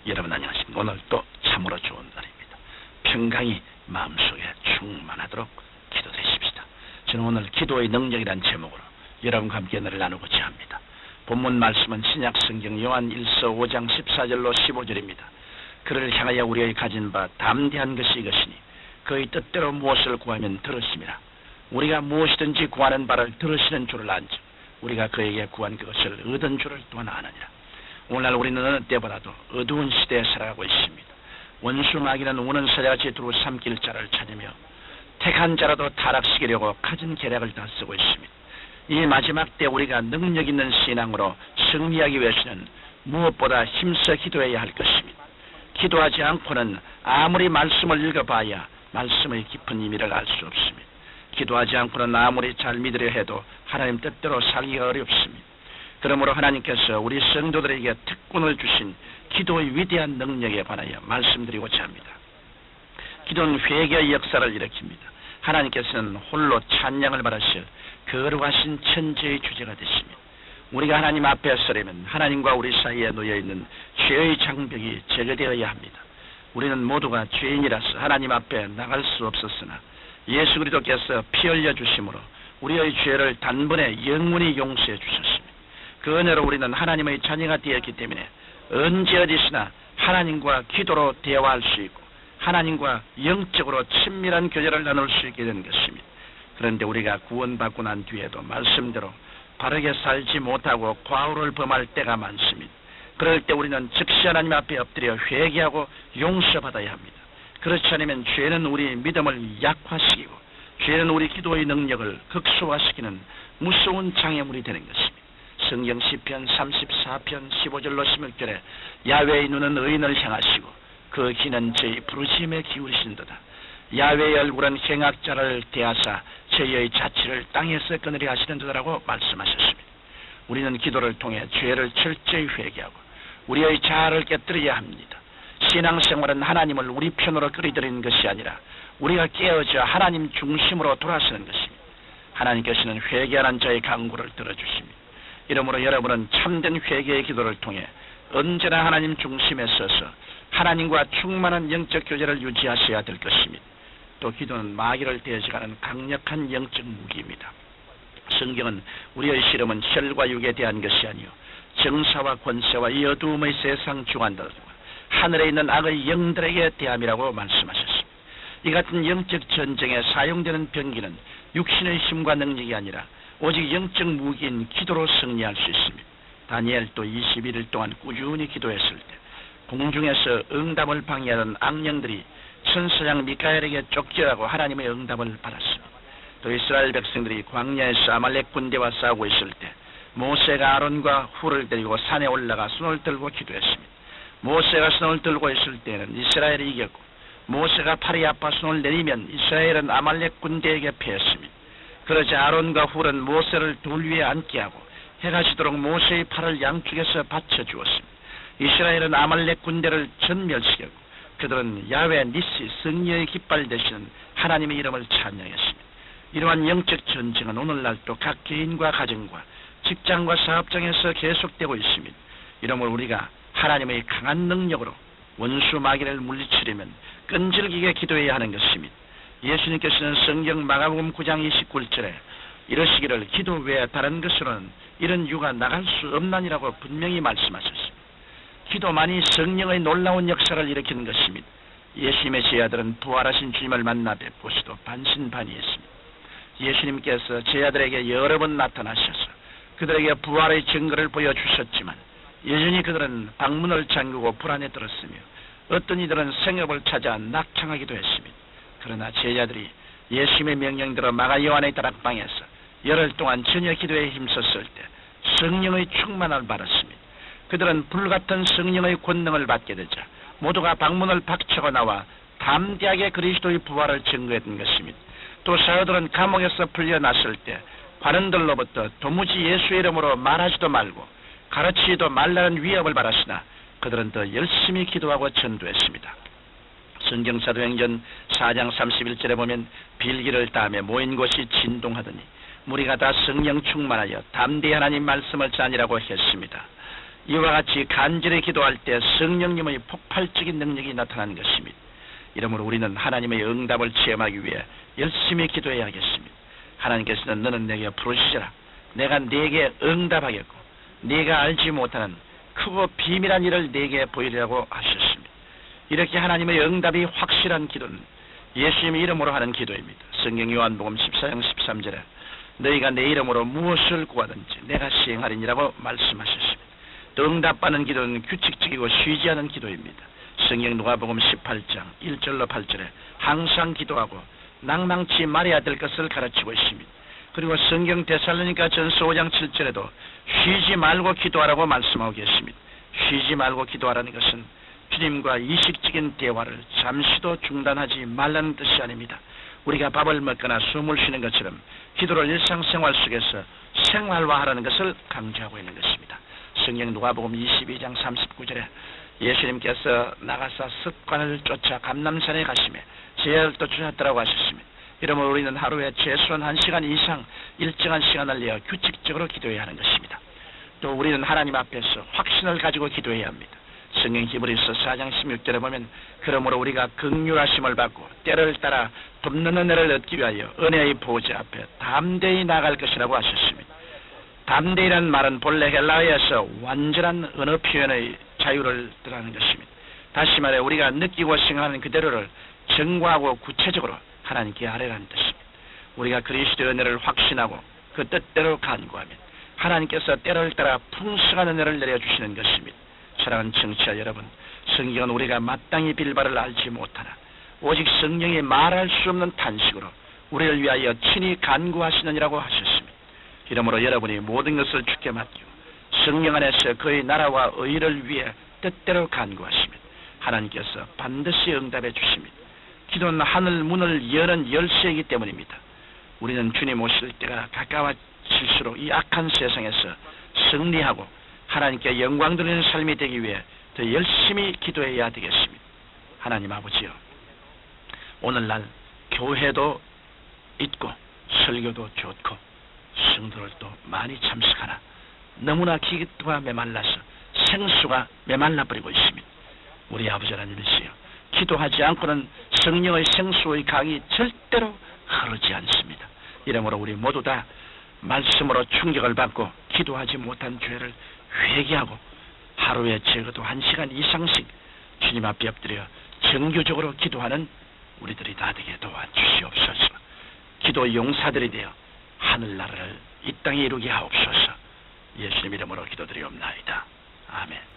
여러분 안녕하십니까. 오늘 또 참으로 좋은 날입니다. 평강이 마음속에 충만하도록 기도되십시다. 저는 오늘 기도의 능력이란 제목으로 여러분과 함께 은혜를 나누고자 합니다. 본문 말씀은 신약성경 요한 1서 5장 14절로 15절입니다. 그를 향하여 우리의 가진 바 담대한 것이 이것이니 그의 뜻대로 무엇을 구하면 들으심이라. 우리가 무엇이든지 구하는 바를 들으시는 줄을 안즉 우리가 그에게 구한 그것을 얻은 줄을 또한 아느니라. 오늘날 우리는 어느 때보다도 어두운 시대에 살아가고 있습니다. 원수 마귀는 우는 사자같이 두루 삼킬 자를 찾으며 택한 자라도 타락시키려고 갖은 계략을 다 쓰고 있습니다. 이 마지막 때 우리가 능력 있는 신앙으로 승리하기 위해서는 무엇보다 힘써 기도해야 할 것입니다. 기도하지 않고는 아무리 말씀을 읽어봐야 말씀의 깊은 의미를 알 수 없습니다. 기도하지 않고는 아무리 잘 믿으려 해도 하나님 뜻대로 살기가 어렵습니다. 그러므로 하나님께서 우리 성도들에게 특권을 주신 기도의 위대한 능력에 관하여 말씀드리고자 합니다. 기도는 회개의 역사를 일으킵니다. 하나님께서는 홀로 찬양을 받으실 거룩하신 천지의 주제가 되십니다. 우리가 하나님 앞에 서려면 하나님과 우리 사이에 놓여있는 죄의 장벽이 제거되어야 합니다. 우리는 모두가 죄인이라서 하나님 앞에 나갈 수 없었으나 예수 그리스도께서 피 흘려 주심으로 우리의 죄를 단번에 영원히 용서해 주셨습니다. 그 은혜로 우리는 하나님의 자녀가 되었기 때문에 언제 어디서나 하나님과 기도로 대화할 수 있고 하나님과 영적으로 친밀한 교제를 나눌 수 있게 된 것입니다. 그런데 우리가 구원받고 난 뒤에도 말씀대로 바르게 살지 못하고 과오를 범할 때가 많습니다. 그럴 때 우리는 즉시 하나님 앞에 엎드려 회개하고 용서받아야 합니다. 그렇지 않으면 죄는 우리 믿음을 약화시키고 죄는 우리 기도의 능력을 극소화시키는 무서운 장애물이 되는 것입니다. 성경 시편 34편 15절로 16절에 야훼의 눈은 의인을 향하시고 그 귀는 저희 부르심에 기울이신도다. 야훼의 얼굴은 행악자를 대하사 저희의 자취를 땅에서 끊으려 하시는도다라고 말씀하셨습니다. 우리는 기도를 통해 죄를 철저히 회개하고 우리의 자아를 깨뜨려야 합니다. 신앙생활은 하나님을 우리 편으로 끌어들이는 것이 아니라 우리가 깨어져 하나님 중심으로 돌아서는 것입니다. 하나님께서는 회개하는 자의 간구를 들어주십니다. 이러므로 여러분은 참된 회개의 기도를 통해 언제나 하나님 중심에 서서 하나님과 충만한 영적 교제를 유지하셔야 될 것입니다. 또 기도는 마귀를 대적하는 강력한 영적 무기입니다. 성경은 우리의 시름은 혈과 육에 대한 것이 아니요 정사와 권세와 이 어두움의 세상 주관들과 하늘에 있는 악의 영들에게 대함이라고 말씀하셨습니다. 이 같은 영적 전쟁에 사용되는 병기는 육신의 힘과 능력이 아니라 오직 영적 무기인 기도로 승리할 수 있습니다. 다니엘도 21일 동안 꾸준히 기도했을 때 공중에서 응답을 방해하던 악령들이 천사장 미카엘에게 쫓겨가고 하나님의 응답을 받았습니다. 또 이스라엘 백성들이 광야에서 아말렉 군대와 싸우고 있을 때 모세가 아론과 훌을 데리고 산에 올라가 손을 들고 기도했습니다. 모세가 손을 들고 있을 때는 이스라엘이 이겼고 모세가 팔이 아파 손을 내리면 이스라엘은 아말렉 군대에게 패했습니다. 그러자 아론과 훌은 모세를 돌 위에 앉게 하고 해가 지도록 모세의 팔을 양쪽에서 받쳐주었습니다. 이스라엘은 아말렉 군대를 전멸시켰고 그들은 야훼 니시 승리의 깃발 되시는 하나님의 이름을 찬양했습니다. 이러한 영적 전쟁은 오늘날도 각 개인과 가정과 직장과 사업장에서 계속되고 있습니다. 이러므로 우리가 하나님의 강한 능력으로 원수 마귀를 물리치려면 끈질기게 기도해야 하는 것입니다. 예수님께서는 성경 마가복음 9장 29절에 이러시기를 기도 외에 다른 것으로는 이런 유가 나갈 수 없나니라고 분명히 말씀하셨습니다. 기도만이 성령의 놀라운 역사를 일으키는 것입니다. 예수님의 제자들은 부활하신 주님을 만나 뵙고서도 반신반의했습니다. 예수님께서 제자들에게 여러 번 나타나셔서 그들에게 부활의 증거를 보여주셨지만 여전히 그들은 방문을 잠그고 불안에 들었으며 어떤 이들은 생업을 찾아 낙창하기도 했습니다. 그러나 제자들이 예수님의 명령대로 마가 요한의 다락방에서 열흘 동안 전혀 기도에 힘썼을 때 성령의 충만을 받았습니다. 그들은 불같은 성령의 권능을 받게 되자 모두가 방문을 박차고 나와 담대하게 그리스도의 부활을 증거했던 것입니다. 또 사도들은 감옥에서 풀려났을 때 관원들로부터 도무지 예수의 이름으로 말하지도 말고 가르치지도 말라는 위협을 받았으나 그들은 더 열심히 기도하고 전도했습니다. 성경사도행전 4장 31절에 보면 빌기를 따며 모인 곳이 진동하더니 무리가 다 성령 충만하여 담대히 하나님 말씀을 짜니라고 했습니다. 이와 같이 간절히 기도할 때 성령님의 폭발적인 능력이 나타나는 것입니다. 이러므로 우리는 하나님의 응답을 체험하기 위해 열심히 기도해야겠습니다. 하나님께서는 너는 내게 부르시라. 내가 네게 응답하겠고 네가 알지 못하는 크고 비밀한 일을 네게 보이리라고 하셨습니다. 이렇게 하나님의 응답이 확실한 기도는 예수님의 이름으로 하는 기도입니다. 성경 요한복음 14장 13절에 너희가 내 이름으로 무엇을 구하든지 내가 시행하리니라고 말씀하셨습니다. 또 응답받는 기도는 규칙적이고 쉬지 않은 기도입니다. 성경 누가복음 18장 1절로 8절에 항상 기도하고 낭망치 말해야 될 것을 가르치고 있습니다. 그리고 성경 데살로니가 전서 5장 7절에도 쉬지 말고 기도하라고 말씀하고 계십니다. 쉬지 말고 기도하라는 것은 주님과 의식적인 대화를 잠시도 중단하지 말라는 뜻이 아닙니다. 우리가 밥을 먹거나 숨을 쉬는 것처럼 기도를 일상생활 속에서 생활화하라는 것을 강조하고 있는 것입니다. 성경 누가복음 22장 39절에 예수님께서 나가사 습관을 쫓아 감람산에 가시며 제약을 또 주셨다고 하셨습니다. 이러므로 우리는 하루에 최소한 1시간 이상 일정한 시간을 내어 규칙적으로 기도해야 하는 것입니다. 또 우리는 하나님 앞에서 확신을 가지고 기도해야 합니다. 성경 히브리서 4장 16절에 보면 그러므로 우리가 긍휼하심을 받고 때를 따라 돕는 은혜를 얻기 위하여 은혜의 보좌 앞에 담대히 나갈 것이라고 하셨습니다. 담대히라는 말은 본래 헬라어에서 완전한 언어 표현의 자유를 뜻하는 것입니다. 다시 말해 우리가 느끼고 생각하는 그대로를 정과하고 구체적으로 하나님께 아뢰라는 뜻입니다. 우리가 그리스도의 은혜를 확신하고 그 뜻대로 간구하면 하나님께서 때를 따라 풍성한 은혜를 내려주시는 것입니다. 사랑하는 청취자 여러분, 성경은 우리가 마땅히 빌 바를 알지 못하나 오직 성령이 말할 수 없는 탄식으로 우리를 위하여 친히 간구하시느니라고 하셨습니다. 이러므로 여러분이 모든 것을 주께 맡기고 성령 안에서 그의 나라와 의를 위해 뜻대로 간구하시면 하나님께서 반드시 응답해 주십니다. 기도는 하늘 문을 여는 열쇠이기 때문입니다. 우리는 주님 오실 때가 가까워질수록 이 악한 세상에서 승리하고 하나님께 영광 돌리는 삶이 되기 위해 더 열심히 기도해야 되겠습니다. 하나님 아버지요, 오늘날 교회도 있고 설교도 좋고 성도들도 많이 참석하나 너무나 기도가 메말라서 생수가 메말라버리고 있습니다. 우리 아버지 하나님이시여, 기도하지 않고는 성령의 생수의 강이 절대로 흐르지 않습니다. 이러므로 우리 모두 다 말씀으로 충격을 받고 기도하지 못한 죄를 회개하고 하루에 적어도 1시간 이상씩 주님 앞에 엎드려 정규적으로 기도하는 우리들이 다 되게 도와주시옵소서. 기도 용사들이 되어 하늘나라를 이 땅에 이루게 하옵소서. 예수님 이름으로 기도드리옵나이다. 아멘.